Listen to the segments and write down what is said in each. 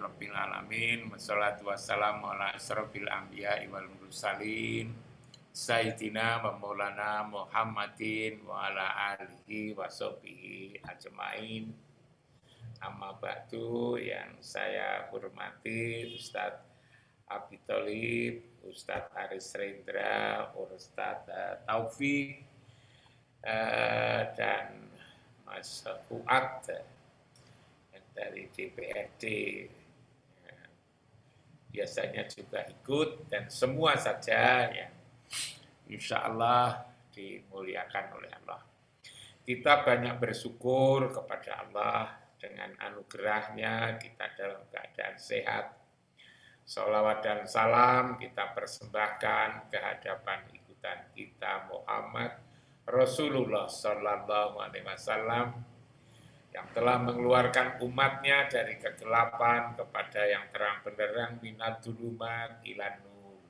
rabbil alamin. Wassalatu wassalamu ala asrofil anbiya'i wal mursalin Sayyidina wa maulana Muhammadin wa ala alihi wa sahbihi ajma'in. Amma ba'du, yang saya hormati Ustadz Abi Tholib, Ustadz Aris Rendra, Ustadz Taufik, dan Mas Fuad dari DPRD, biasanya juga ikut, dan semua saja yang insya Allah dimuliakan oleh Allah. Kita banyak bersyukur kepada Allah dengan anugerahnya kita dalam keadaan sehat. Sholawat dan salam kita persembahkan ke hadapan ikutan kita Muhammad Rasulullah Sallallahu Alaihi Wasallam yang telah mengeluarkan umatnya dari kegelapan kepada yang terang benderang, minad dzulumat ilan nur,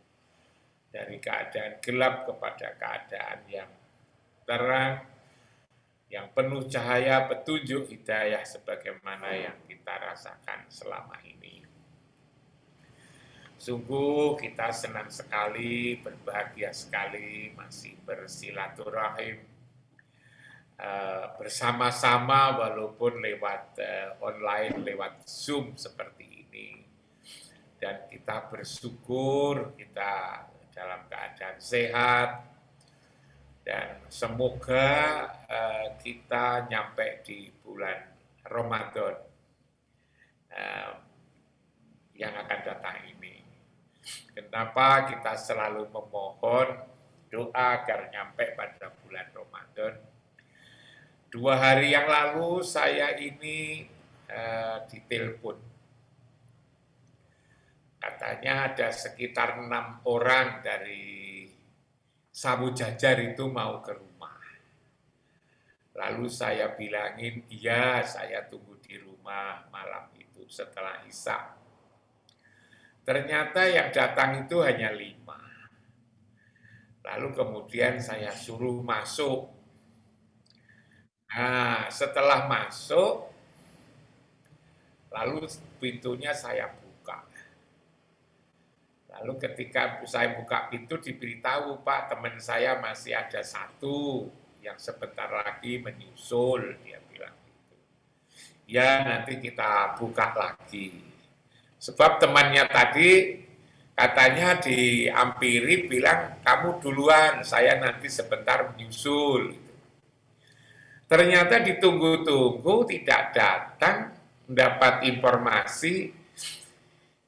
dari keadaan gelap kepada keadaan yang terang, yang penuh cahaya, petunjuk hidayah sebagaimana yang kita rasakan selama ini. Sungguh kita senang sekali, berbahagia sekali masih bersilaturahim bersama-sama walaupun lewat online, lewat Zoom seperti ini. Dan kita bersyukur kita dalam keadaan sehat, dan semoga kita nyampe di bulan Ramadan yang akan datang ini. Kenapa kita selalu memohon doa agar nyampe pada bulan Ramadan? 2 hari yang lalu saya ini ditelepon. Katanya ada sekitar 6 orang dari Sabu Jajar itu mau ke rumah. Lalu saya bilangin, iya saya tunggu di rumah malam itu setelah Isya. Ternyata yang datang itu hanya 5. Lalu kemudian saya suruh masuk. Nah, setelah masuk, lalu pintunya saya buka. Lalu ketika saya buka pintu diberitahu, Pak, teman saya masih ada 1 yang sebentar lagi menyusul, dia bilang gitu. Ya, nanti kita buka lagi. Sebab temannya tadi katanya diampiri bilang, kamu duluan, saya nanti sebentar menyusul. Ternyata ditunggu-tunggu tidak datang, mendapat informasi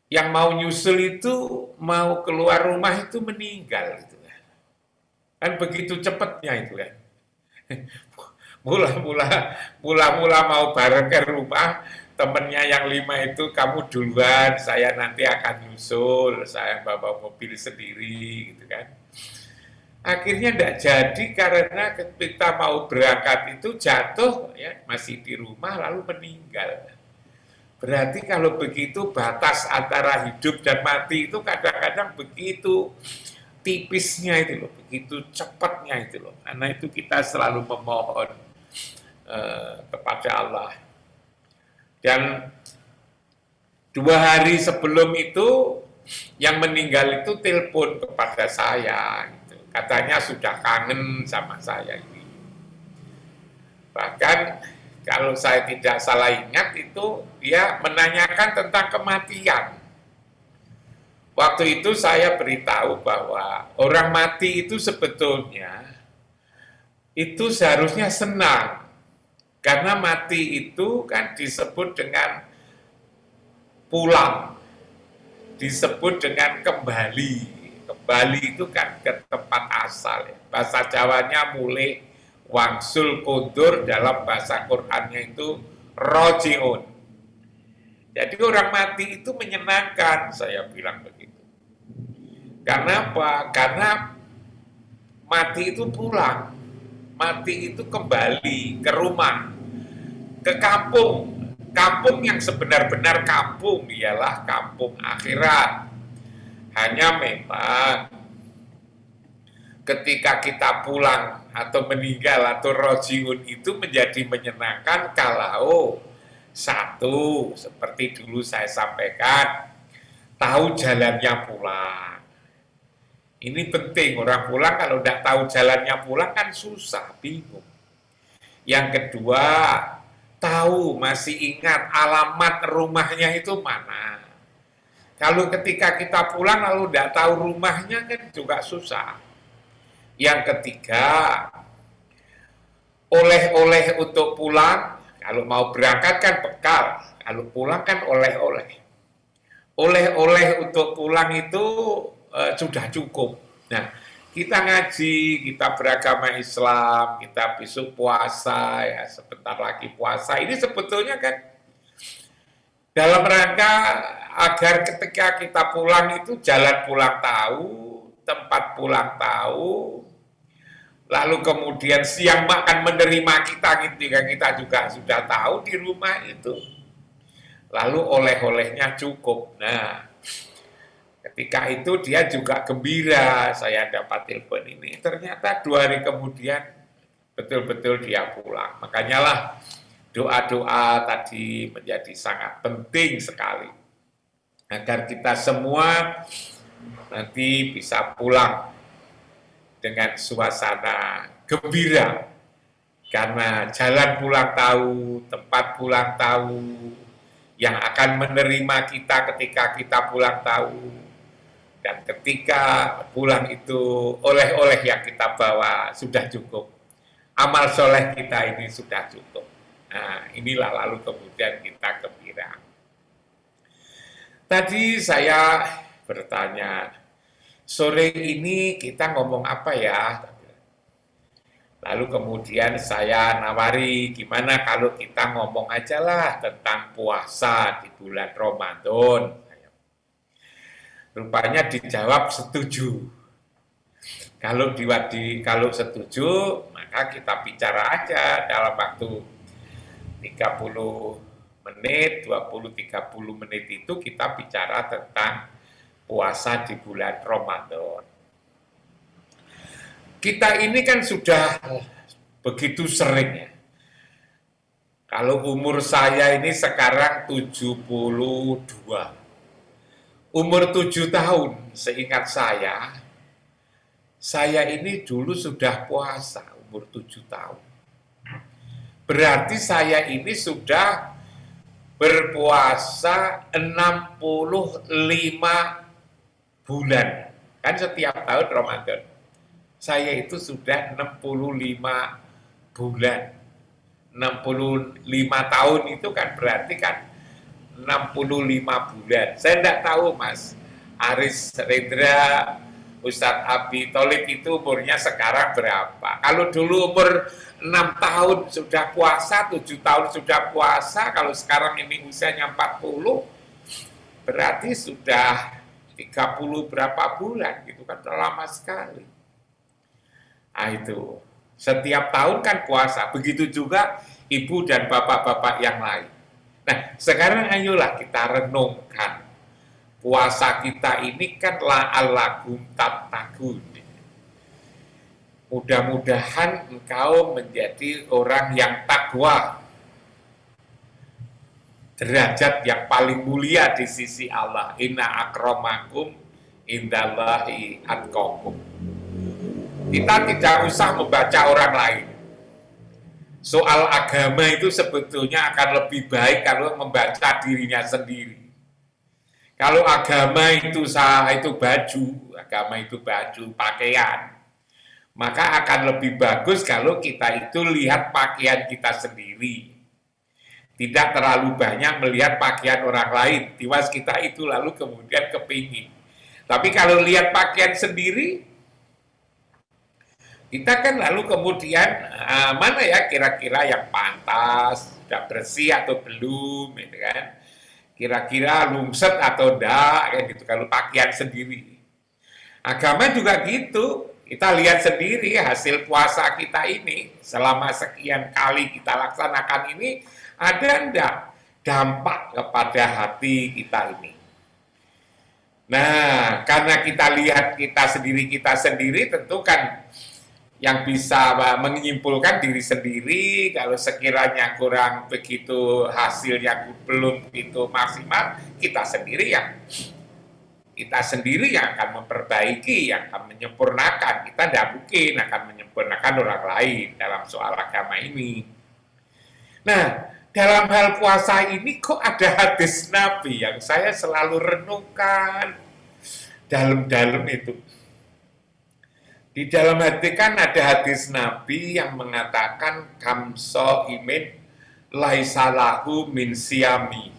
yang mau nyusul itu, mau keluar rumah itu meninggal. Gitu kan begitu cepatnya itu kan. Mula-mula mau bareng ke rumah, temennya yang 5 itu, kamu duluan, saya nanti akan nyusul, saya bawa mobil sendiri gitu kan. Akhirnya tidak jadi karena kita mau berangkat itu jatuh, ya masih di rumah lalu meninggal. Berarti kalau begitu batas antara hidup dan mati itu kadang-kadang begitu tipisnya itu loh, begitu cepatnya itu loh. Karena itu kita selalu memohon kepada Allah. Dan 2 hari sebelum itu yang meninggal itu telepon kepada saya, gitu. Katanya sudah kangen sama saya ini. Bahkan kalau saya tidak salah ingat itu dia menanyakan tentang kematian. Waktu itu saya beritahu bahwa orang mati itu sebetulnya itu seharusnya senang. Karena mati itu kan disebut dengan pulang, disebut dengan kembali. Kembali itu kan ke tempat asal. Ya. Bahasa Jawanya mulai, wangsul, kundur, dalam bahasa Qur'annya itu rojiun. Jadi orang mati itu menyenangkan, saya bilang begitu. Karena apa? Karena mati itu pulang, mati itu kembali ke rumah, ke kampung. Kampung yang sebenar-benar kampung ialah kampung akhirat. Hanya memang ketika kita pulang atau meninggal atau rojiun itu menjadi menyenangkan kalau Satu, seperti dulu saya sampaikan, tahu jalannya pulang. Ini penting, orang pulang kalau tidak tahu jalannya pulang kan susah, bingung. Yang kedua, tahu, masih ingat alamat rumahnya itu mana. Kalau ketika kita pulang lalu tidak tahu rumahnya kan juga susah. Yang ketiga, oleh-oleh untuk pulang, kalau mau berangkat kan bekal, kalau pulang kan oleh-oleh. Oleh-oleh untuk pulang itu sudah cukup. Nah, kita ngaji, kita beragama Islam, kita besok puasa, ya sebentar lagi puasa. Ini sebetulnya kan dalam rangka agar ketika kita pulang itu jalan pulang tahu, tempat pulang tahu, lalu kemudian siang makan menerima kita ketika kita juga sudah tahu di rumah itu. Lalu oleh-olehnya cukup. Nah, ketika itu dia juga gembira, saya dapat telepon ini. Ternyata 2 hari kemudian betul-betul dia pulang. Makanya lah doa-doa tadi menjadi sangat penting sekali. Agar kita semua nanti bisa pulang dengan suasana gembira. Karena jalan pulang tahu, tempat pulang tahu, yang akan menerima kita ketika kita pulang tahu, dan ketika pulang itu oleh-oleh yang kita bawa sudah cukup, amal soleh kita ini sudah cukup. Nah, inilah lalu kemudian kita gembira. Tadi saya bertanya, sore ini kita ngomong apa ya? Lalu kemudian saya nawari, gimana kalau kita ngomong aja lah tentang puasa di bulan Ramadan. Rupanya dijawab setuju. Kalau setuju, maka kita bicara aja dalam waktu 30 menit, 20-30 menit itu kita bicara tentang puasa di bulan Ramadan. Kita ini kan sudah begitu sering ya. Kalau umur saya ini sekarang 72. Umur 7 tahun, seingat saya ini dulu sudah puasa umur 7 tahun. Berarti saya ini sudah berpuasa 65 bulan. Kan setiap tahun Ramadan. Saya itu sudah 65 bulan. 65 tahun itu kan berarti kan 65 bulan. Saya tidak tahu Mas Aris Rendra, Ustadz Abi Tholib itu umurnya sekarang berapa. Kalau dulu umur 6 tahun sudah puasa, 7 tahun sudah puasa, kalau sekarang ini usianya 40, berarti sudah 30 berapa bulan, gitu kan, lama sekali. Nah itu, setiap tahun kan puasa, begitu juga ibu dan bapak-bapak yang lain. Nah, sekarang ayolah kita renungkan, puasa kita ini kan la'allakum tattaqun. Mudah-mudahan engkau menjadi orang yang takwa, derajat yang paling mulia di sisi Allah. Inna akramakum indallahi atqakum. Kita tidak usah membaca orang lain. Soal agama itu sebetulnya akan lebih baik kalau membaca dirinya sendiri. Kalau agama itu baju, pakaian, maka akan lebih bagus kalau kita itu lihat pakaian kita sendiri. Tidak terlalu banyak melihat pakaian orang lain. Tiwas kita itu lalu kemudian kepingin. Tapi kalau lihat pakaian sendiri, kita kan lalu kemudian mana ya kira-kira yang pantas, sudah bersih atau belum, gitu kan? Kira-kira lumset atau enggak, kayak gitu. Kalau pakaian sendiri, agama juga gitu. Kita lihat sendiri hasil puasa kita ini selama sekian kali kita laksanakan ini ada enggak dampak kepada hati kita ini. Nah, karena kita lihat kita sendiri tentu kan yang bisa menyimpulkan diri sendiri. Kalau sekiranya kurang begitu, hasilnya belum begitu maksimal, kita sendiri yang akan memperbaiki, yang akan menyempurnakan. Kita tidak mungkin akan menyempurnakan orang lain dalam soal agama ini. Nah, dalam hal puasa ini kok ada hadis Nabi yang saya selalu renungkan dalam-dalam itu. Di dalam hati kan ada hadis Nabi yang mengatakan kamso imin laisalahu min siyami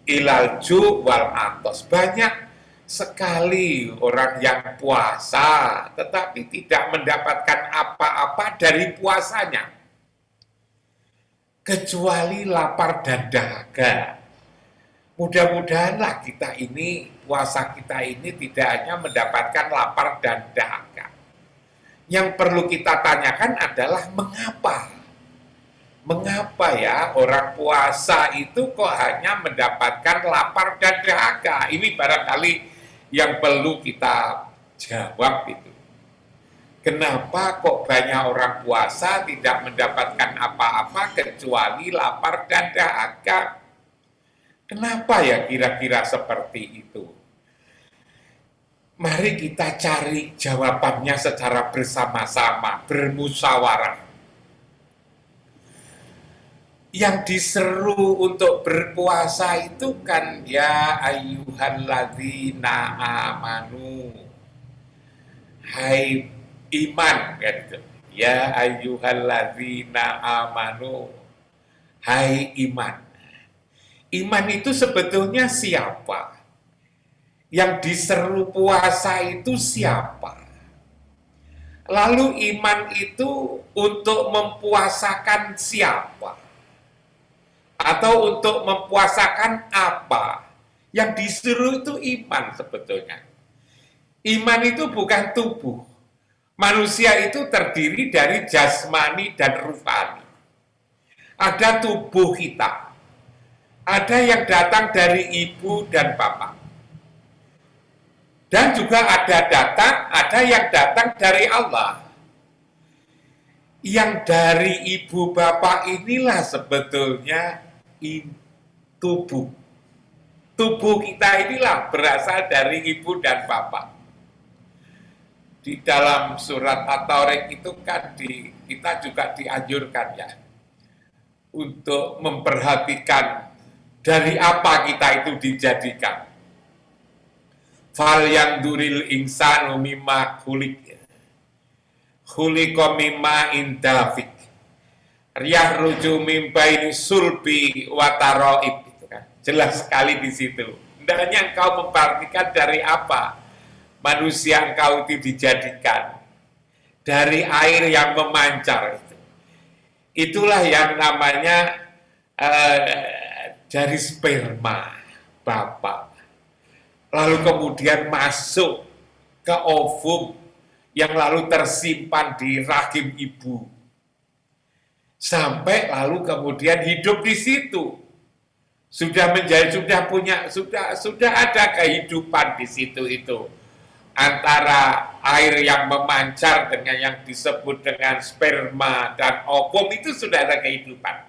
ilalju wal atos. Banyak sekali orang yang puasa tetapi tidak mendapatkan apa-apa dari puasanya kecuali lapar dan dahaga. Mudah-mudahanlah kita ini, puasa kita ini tidak hanya mendapatkan lapar dan dahaga. Yang perlu kita tanyakan adalah mengapa? Mengapa ya orang puasa itu kok hanya mendapatkan lapar dan dahaga? Ini barangkali yang perlu kita jawab itu. Kenapa kok banyak orang puasa tidak mendapatkan apa-apa kecuali lapar dan dahaga? Kenapa ya kira-kira seperti itu? Mari kita cari jawabannya secara bersama-sama, bermusyawarah. Yang diseru untuk berpuasa itu kan ya ayyuhalladzina amanu. Hai iman kan itu. Ya ayyuhalladzina amanu. Hai iman. Iman itu sebetulnya siapa? Yang diseru puasa itu siapa? Lalu iman itu untuk mempuasakan siapa? Atau untuk mempuasakan apa? Yang disuruh itu iman sebetulnya. Iman itu bukan tubuh. Manusia itu terdiri dari jasmani dan ruhani. Ada tubuh kita. Ada yang datang dari ibu dan bapak. Dan juga ada yang datang dari Allah. Yang dari ibu bapak inilah sebetulnya tubuh. Tubuh kita inilah berasal dari ibu dan bapak. Di dalam surat At-Tariq itu kan kita juga dianjurkan ya untuk memperhatikan dari apa kita itu dijadikan. Fal yang duril insanu mimma khuliq. Khuliqa mimma indafik. Riyah ruju mimbaini sulbi wataroib. Gitu kan. Jelas sekali di situ. Hendaknya engkau memperhatikan dari apa manusia engkau itu dijadikan. Dari air yang memancar itu. Itulah yang namanya dari sperma bapak, lalu kemudian masuk ke ovum yang lalu tersimpan di rahim ibu, sampai lalu kemudian hidup di situ, sudah ada kehidupan di situ itu antara air yang memancar dengan yang disebut dengan sperma dan ovum itu sudah ada kehidupan.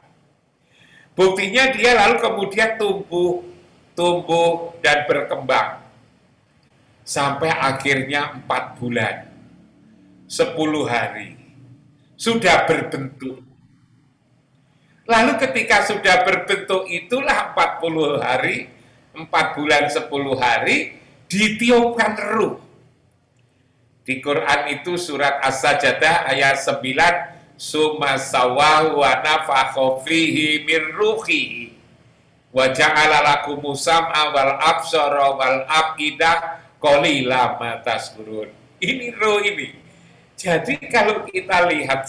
Buktinya dia lalu kemudian tumbuh dan berkembang. Sampai akhirnya 4 bulan, 10 hari, sudah berbentuk. Lalu ketika sudah berbentuk itulah 40 hari, 4 bulan 10 hari, ditiupkan ruh. Di Quran itu surat As-Sajdah ayat 9, summa sawahu wa nafakha fihi min ruhihi wa ja'ala lakumus sam'a wal absara wal afidah qalila ma tashkurun. Ini roh ini. Jadi kalau kita lihat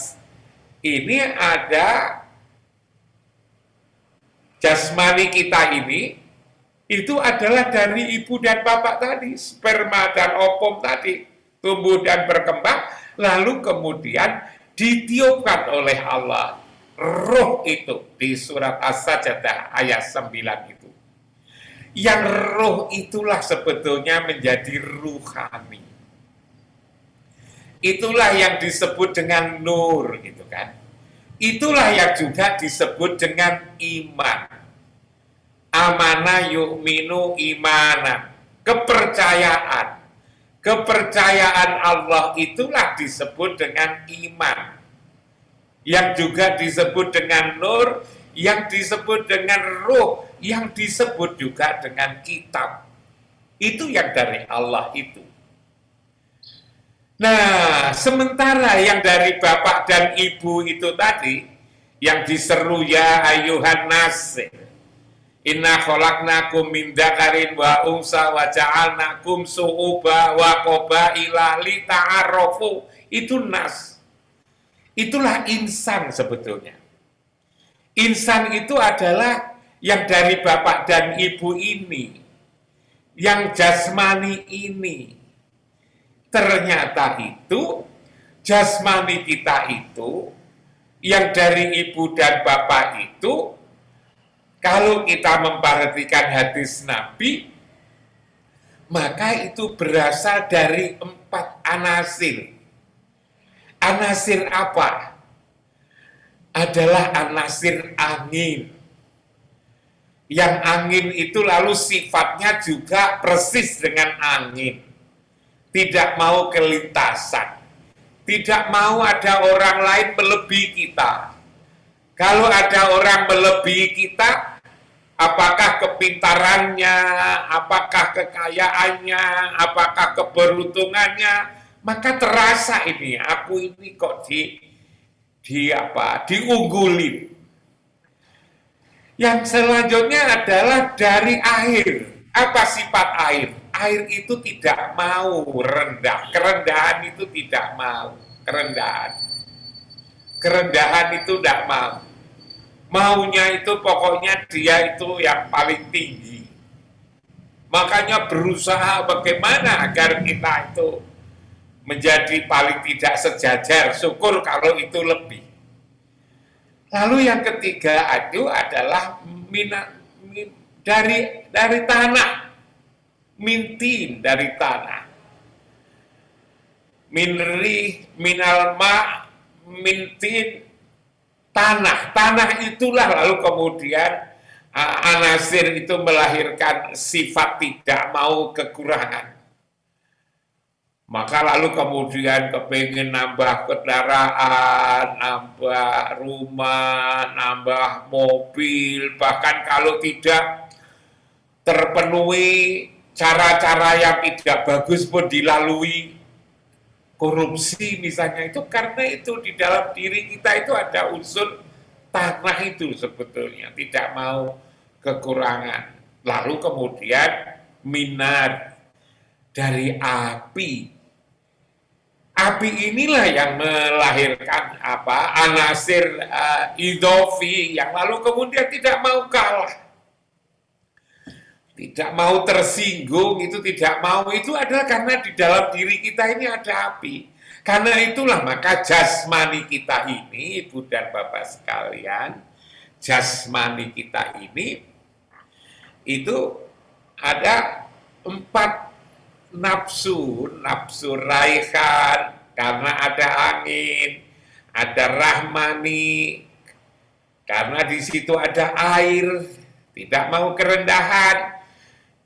ini ada jasmani kita ini itu adalah dari ibu dan bapak tadi, sperma dan ovum tadi tumbuh dan berkembang, lalu kemudian ditiupkan oleh Allah roh itu di surat As-Sajdah ayat 9 itu. Yang roh itulah sebetulnya menjadi ruhani. Itulah yang disebut dengan nur, gitu kan. Itulah yang juga disebut dengan iman. Amana yu'minu imanan, kepercayaan. Kepercayaan Allah itulah disebut dengan iman. Yang juga disebut dengan nur, yang disebut dengan ruh, yang disebut juga dengan kitab. Itu yang dari Allah itu. Nah, sementara yang dari bapak dan ibu itu tadi, yang diseru ya ayuhan nas, inna khalaqnakum min dzakarin wa unsa wa ja'alnakum su'uba wa qabaila lita'arafu, itu nas. Itulah insan sebetulnya. Insan itu adalah yang dari bapak dan ibu ini, yang jasmani ini. Ternyata itu jasmani kita itu yang dari ibu dan bapak itu, kalau kita memperhatikan hadis Nabi, maka itu berasal dari 4 anasir. Anasir apa? Adalah anasir angin. Yang angin itu lalu sifatnya juga persis dengan angin. Tidak mau kelintasan, tidak mau ada orang lain melebihi kita. Kalau ada orang melebihi kita, apakah kepintarannya, apakah kekayaannya, apakah keberuntungannya, maka terasa ini, aku ini kok diunggulin. Yang selanjutnya adalah dari air. Apa sifat air? Air itu tidak mau rendah, kerendahan itu tidak mau, kerendahan itu tidak mau. Maunya itu pokoknya dia itu yang paling tinggi. Makanya berusaha bagaimana agar kita itu menjadi paling tidak sejajar, syukur kalau itu lebih. Lalu yang ketiga itu adalah dari tanah. Mintin dari tanah, minal ma, mintin tanah. Tanah itulah lalu kemudian anasir itu melahirkan sifat tidak mau kekurangan. Maka lalu kemudian kepingin nambah kendaraan, nambah rumah, nambah mobil, bahkan kalau tidak terpenuhi cara-cara yang tidak bagus pun dilalui, korupsi misalnya, itu karena itu di dalam diri kita itu ada unsur tanah itu sebetulnya, tidak mau kekurangan. Lalu kemudian minar dari api. Api inilah yang melahirkan anasir idhofi yang lalu kemudian tidak mau kalah. Tidak mau tersinggung, itu tidak mau, itu adalah karena di dalam diri kita ini ada api. Karena itulah maka jasmani kita ini, ibu dan bapak sekalian, jasmani kita ini, itu ada 4 nafsu, nafsu raihan, karena ada angin, ada rahmani, karena di situ ada air, tidak mau kerendahan.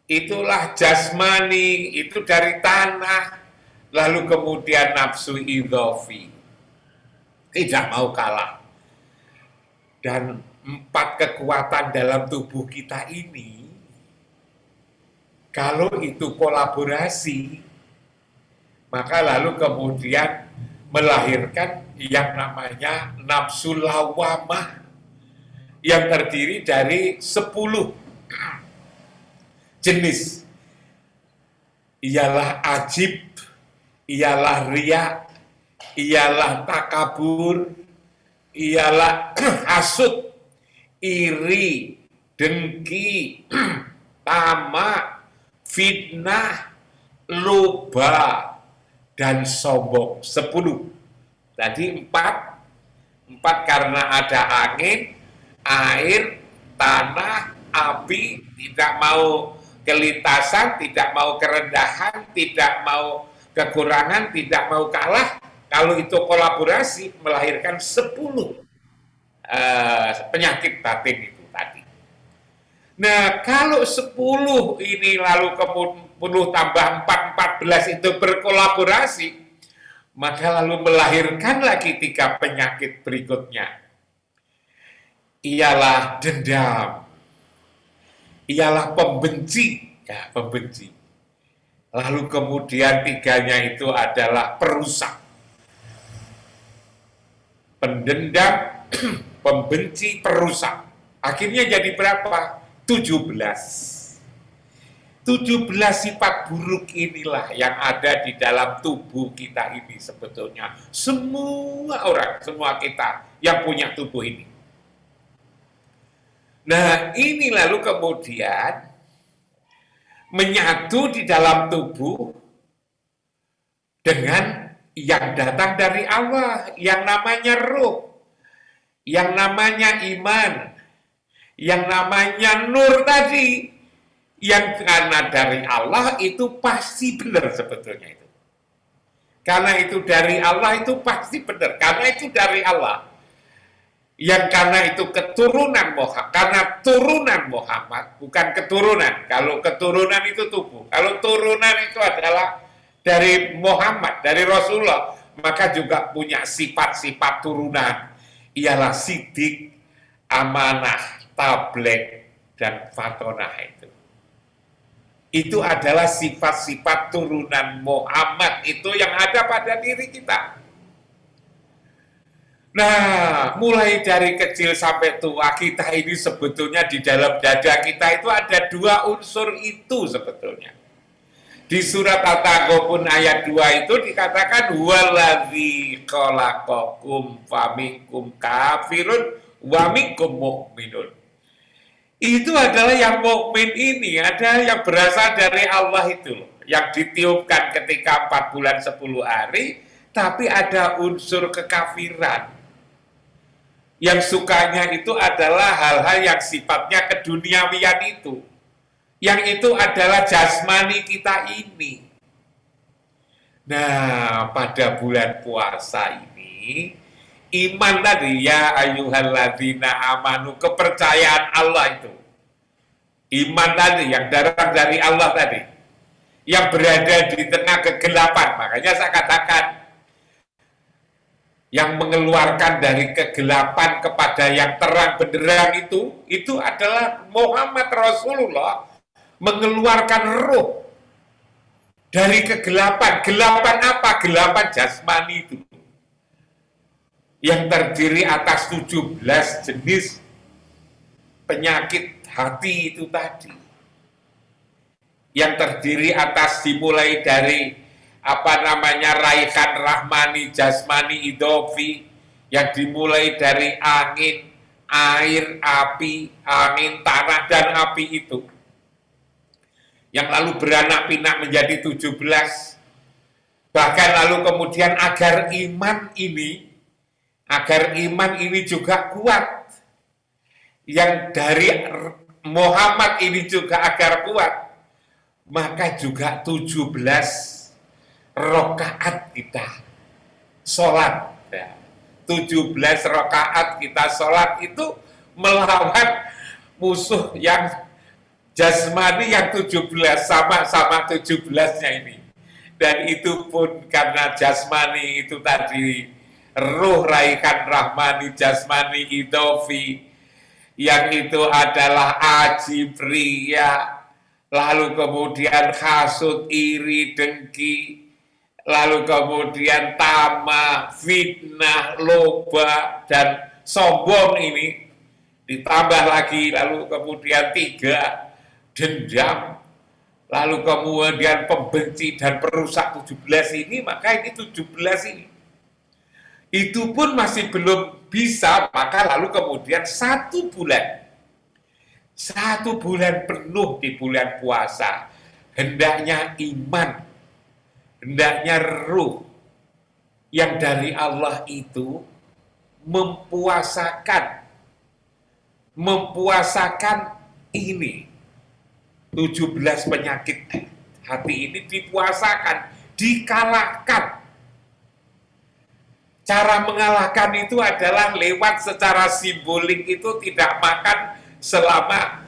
Itulah jasmani, itu dari tanah. Lalu kemudian nafsu idhofi, tidak mau kalah. Dan 4 kekuatan dalam tubuh kita ini, kalau itu kolaborasi, maka lalu kemudian melahirkan yang namanya nafsu lawamah, yang terdiri dari 10 jenis. Ialah ajib, ialah riya, ialah takabur, ialah hasud, iri, dengki, tamak, fitnah, loba, dan sombong. 10. Tadi 4 karena ada angin, air, tanah, api, tidak mau kelintasan, tidak mau kerendahan, tidak mau kekurangan, tidak mau kalah. Kalau itu kolaborasi melahirkan 10 penyakit batin itu tadi. Nah, kalau 10 ini lalu ke 10 tambah 4, 14 itu berkolaborasi, maka lalu melahirkan lagi 3 penyakit berikutnya. Ialah dendam, ialah pembenci, ya pembenci. Lalu kemudian 3-nya itu adalah perusak. Pendendam, pembenci, perusak. Akhirnya jadi berapa? 17 sifat buruk inilah yang ada di dalam tubuh kita ini sebetulnya. Semua orang, semua kita yang punya tubuh ini. Nah, ini lalu kemudian menyatu di dalam tubuh dengan yang datang dari Allah, yang namanya ruh, yang namanya iman, yang namanya nur tadi, yang karena dari Allah itu pasti benar sebetulnya itu. Karena itu dari Allah itu pasti benar, karena itu dari Allah. Yang karena itu keturunan Muhammad, karena turunan Muhammad, bukan keturunan. Kalau keturunan itu tubuh, kalau turunan itu adalah dari Muhammad, dari Rasulullah, maka juga punya sifat-sifat turunan. Ialah sidik, amanah, tabligh, dan fatonah itu. Itu adalah sifat-sifat turunan Muhammad itu yang ada pada diri kita. Nah, mulai dari kecil sampai tua kita ini sebetulnya di dalam dada kita itu ada 2 unsur itu sebetulnya. Di surat At-Taghabun ayat 2 itu dikatakan waladzi khalaqakum faminkum kafirun wa minkum mu'minun. Itu adalah yang mukmin ini, ada yang berasal dari Allah itu loh, yang ditiupkan ketika 4 bulan 10 hari, tapi ada unsur kekafiran. Yang sukanya itu adalah hal-hal yang sifatnya keduniawian itu. Yang itu adalah jasmani kita ini. Nah, pada bulan puasa ini, iman tadi, ya ayyuhalladzina amanu, kepercayaan Allah itu. Iman tadi, yang datang dari Allah tadi. Yang berada di tengah kegelapan. Makanya saya katakan, yang mengeluarkan dari kegelapan kepada yang terang benderang itu adalah Muhammad Rasulullah mengeluarkan ruh dari kegelapan. Gelapan apa? Gelapan jasmani itu. Yang terdiri atas 17 jenis penyakit hati itu tadi. Yang terdiri atas dimulai dari raihan rahmani, jasmani, idofi, yang dimulai dari angin, air, api, angin, tanah, dan api itu. Yang lalu beranak pinak menjadi 17. Bahkan lalu kemudian agar iman ini juga kuat. Yang dari Muhammad ini juga agar kuat. Maka juga 17 rakaat kita sholat, ya. 17 rakaat kita sholat itu melawan musuh yang jasmani yang 17, sama 17-nya ini. Dan itu pun karena jasmani itu tadi, ruh raihan rahmani, jasmani idofi, yang itu adalah ajibriyah, lalu kemudian hasud, iri, dengki, lalu kemudian tamah, fitnah, loba, dan sombong ini ditambah lagi, lalu kemudian 3 dendam, lalu kemudian pembenci dan perusak 17 ini, maka ini 17 ini. Itu pun masih belum bisa, maka lalu kemudian 1 bulan. 1 bulan penuh di bulan puasa, hendaknya iman, hendaknya ruh yang dari Allah itu mempuasakan ini 17 penyakit hati ini dipuasakan, dikalahkan. Cara mengalahkan itu adalah lewat secara simbolik itu tidak makan selama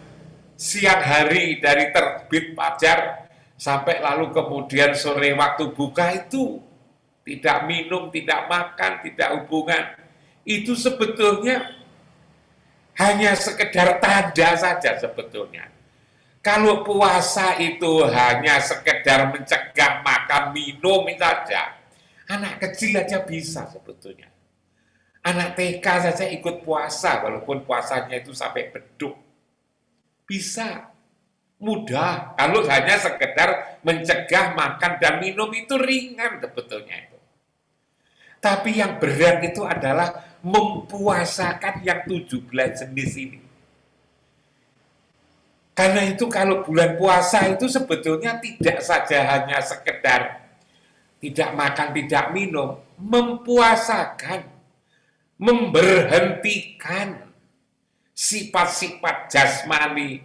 siang hari dari terbit fajar sampai lalu kemudian sore waktu buka itu tidak minum, tidak makan, tidak hubungan. Itu sebetulnya hanya sekedar tanda saja sebetulnya. Kalau puasa itu hanya sekedar mencegah makan minum saja, anak kecil aja bisa sebetulnya. Anak TK saja ikut puasa, walaupun puasanya itu sampai beduk. Bisa, mudah. Kalau hanya sekedar mencegah makan dan minum itu ringan sebetulnya itu. Tapi yang berat itu adalah mempuasakan yang 17 jenis ini. Karena itu kalau bulan puasa itu sebetulnya tidak saja hanya sekedar tidak makan, tidak minum, mempuasakan, memberhentikan sifat-sifat jasmani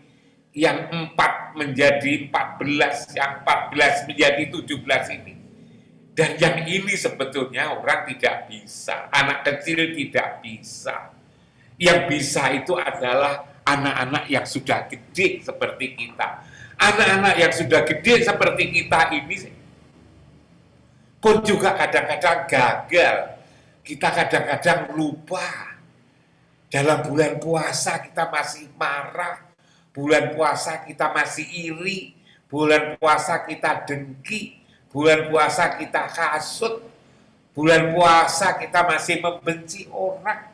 yang 4 menjadi 14, yang 14 menjadi 17 ini. Dan yang ini sebetulnya orang tidak bisa, anak kecil tidak bisa. Yang bisa itu adalah anak-anak yang sudah gede seperti kita. Anak-anak yang sudah gede seperti kita ini pun juga kadang-kadang gagal. Kita kadang-kadang lupa. Dalam bulan puasa kita masih marah. Bulan puasa kita masih iri. Bulan puasa kita dengki. Bulan puasa kita kasut. Bulan puasa kita masih membenci orang.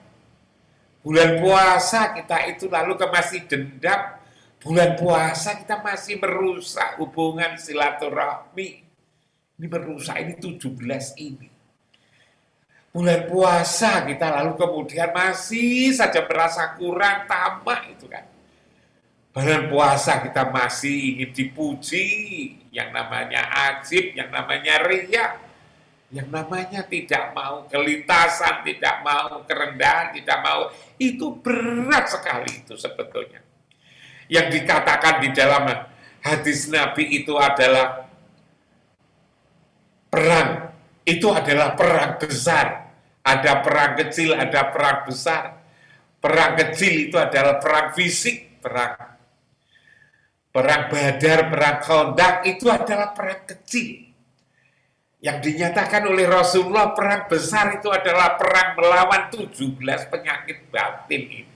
Bulan puasa kita itu lalu masih dendam. Bulan puasa kita masih merusak hubungan silaturahmi. Ini merusak, ini 17 ini. Bulan puasa kita lalu kemudian masih saja merasa kurang, tamak itu kan. Bulan puasa kita masih ingin dipuji, yang namanya ajib, yang namanya riya, yang namanya tidak mau kelintasan, tidak mau kerendahan, tidak mau, itu berat sekali itu sebetulnya. Yang dikatakan di dalam hadis Nabi itu adalah perang, itu adalah perang besar. Ada perang kecil, ada perang besar. Perang kecil itu adalah perang fisik, perang Badar, perang Khandaq itu adalah perang kecil. Yang dinyatakan oleh Rasulullah perang besar itu adalah perang melawan 17 penyakit batin ini.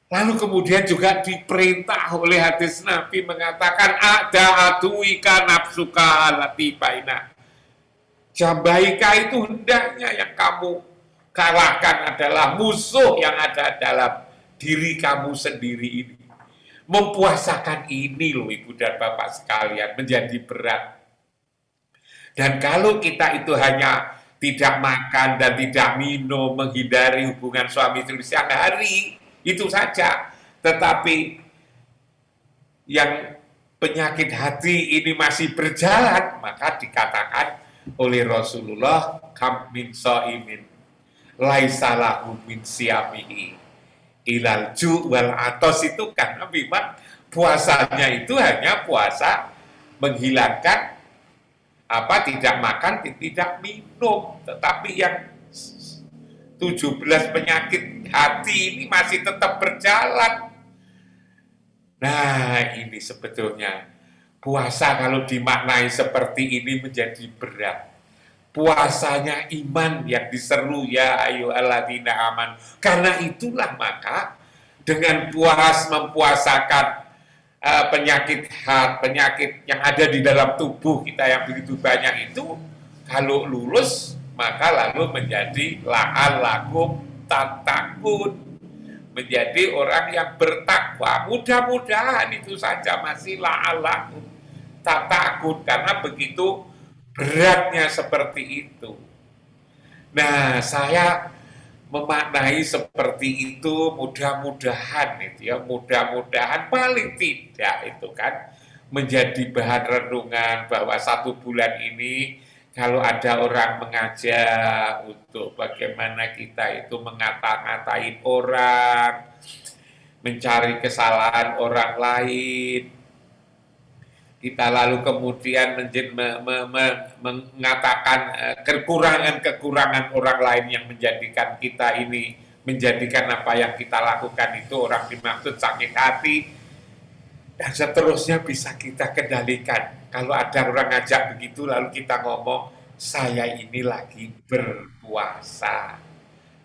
Lalu kemudian juga diperintah oleh hadis Nabi mengatakan ada atuika nafsuka alati baina. Jambaika itu hendaknya yang kamu kalahkan adalah musuh yang ada dalam diri kamu sendiri ini. Mempuasakan ini loh Ibu dan Bapak sekalian menjadi berat. Dan kalau kita itu hanya tidak makan dan tidak minum, menghindari hubungan suami istri siang hari, itu saja. Tetapi yang penyakit hati ini masih berjalan, maka dikatakan oleh Rasulullah, kam min shaimin laisa lahu min siyamihi ilal ju' wal atos, itu karena memang puasanya itu hanya puasa menghilangkan tidak makan, tidak minum. Tetapi yang 17 penyakit hati ini masih tetap berjalan. Nah, ini sebetulnya puasa kalau dimaknai seperti ini menjadi berat. Puasanya iman yang diseru ya ayyuhalladzina aman. Karena itulah maka dengan mempuasakan penyakit yang ada di dalam tubuh kita yang begitu banyak itu, kalau lulus maka lalu menjadi la'allakum tattaqun, menjadi orang yang bertakwa. Mudah-mudahan itu saja masih la'allakum tattaqun, karena begitu beratnya seperti itu. Nah, saya memaknai seperti itu, mudah-mudahan itu ya, mudah-mudahan paling tidak itu kan menjadi bahan renungan bahwa 1 bulan ini kalau ada orang mengajak untuk bagaimana kita itu mengata-ngatain orang, mencari kesalahan orang lain, kita lalu kemudian mengatakan kekurangan-kekurangan orang lain yang menjadikan kita ini, menjadikan apa yang kita lakukan itu orang dimaksud sakit hati, dan seterusnya bisa kita kendalikan. Kalau ada orang ngajak begitu lalu kita ngomong, saya ini lagi berpuasa.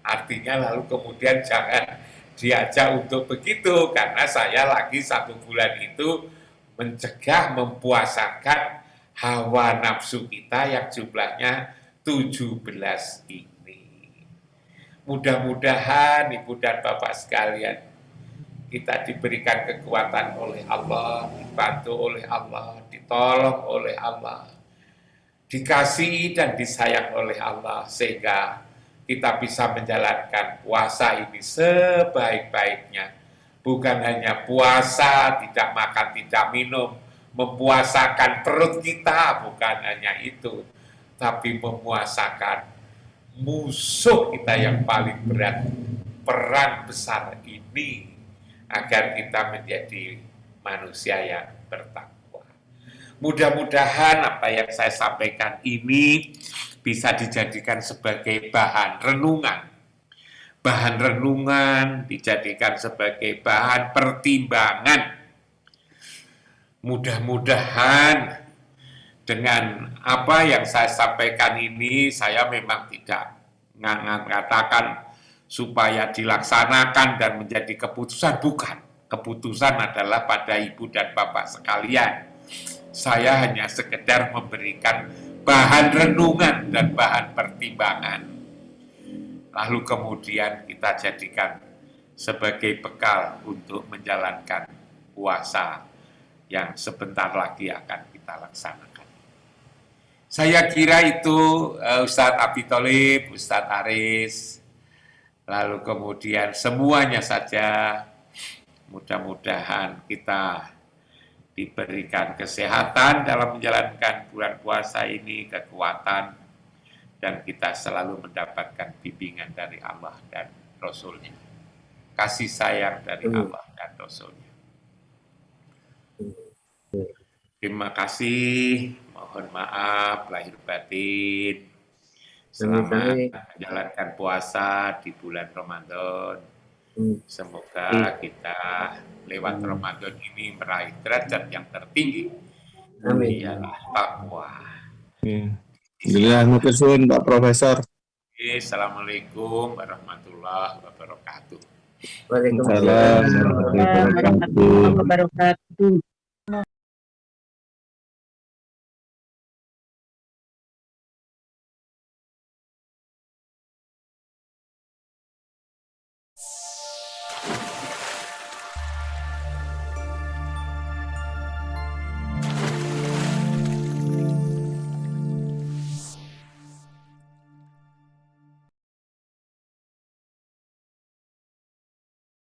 Artinya lalu kemudian jangan diajak untuk begitu, karena saya lagi 1 bulan itu mencegah, mempuasakan hawa nafsu kita yang jumlahnya 17 ini. Mudah-mudahan Ibu dan Bapak sekalian, kita diberikan kekuatan oleh Allah, dibantu oleh Allah, ditolong oleh Allah, dikasihi dan disayang oleh Allah, sehingga kita bisa menjalankan puasa ini sebaik-baiknya. Bukan hanya puasa, tidak makan, tidak minum, mempuasakan perut kita, bukan hanya itu, tapi memuasakan musuh kita yang paling berat, perang besar ini, agar kita menjadi manusia yang bertakwa. Mudah-mudahan apa yang saya sampaikan ini bisa dijadikan sebagai bahan renungan, dijadikan sebagai bahan pertimbangan. Mudah-mudahan dengan apa yang saya sampaikan ini, saya memang tidak mengatakan supaya dilaksanakan dan menjadi keputusan, bukan. Keputusan adalah pada Ibu dan Bapak sekalian. Saya hanya sekedar memberikan bahan renungan dan bahan pertimbangan. Lalu kemudian kita jadikan sebagai bekal untuk menjalankan puasa yang sebentar lagi akan kita laksanakan. Saya kira itu Ustadz Abi Tholib, Ustadz Aris, lalu kemudian semuanya saja, mudah-mudahan kita diberikan kesehatan dalam menjalankan bulan puasa ini, kekuatan, dan kita selalu mendapatkan bimbingan dari Allah dan Rasul-Nya. Kasih sayang dari Allah dan Rasul-Nya. Terima kasih, mohon maaf lahir batin. Selamat menjalankan puasa di bulan Ramadan. Semoga kita lewat Ramadan ini meraih derajat yang tertinggi. Amin. Ialah takwa. Bila nutusun Pak Profesor. Assalamualaikum warahmatullahi wabarakatuh. Waalaikumsalam warahmatullahi wabarakatuh.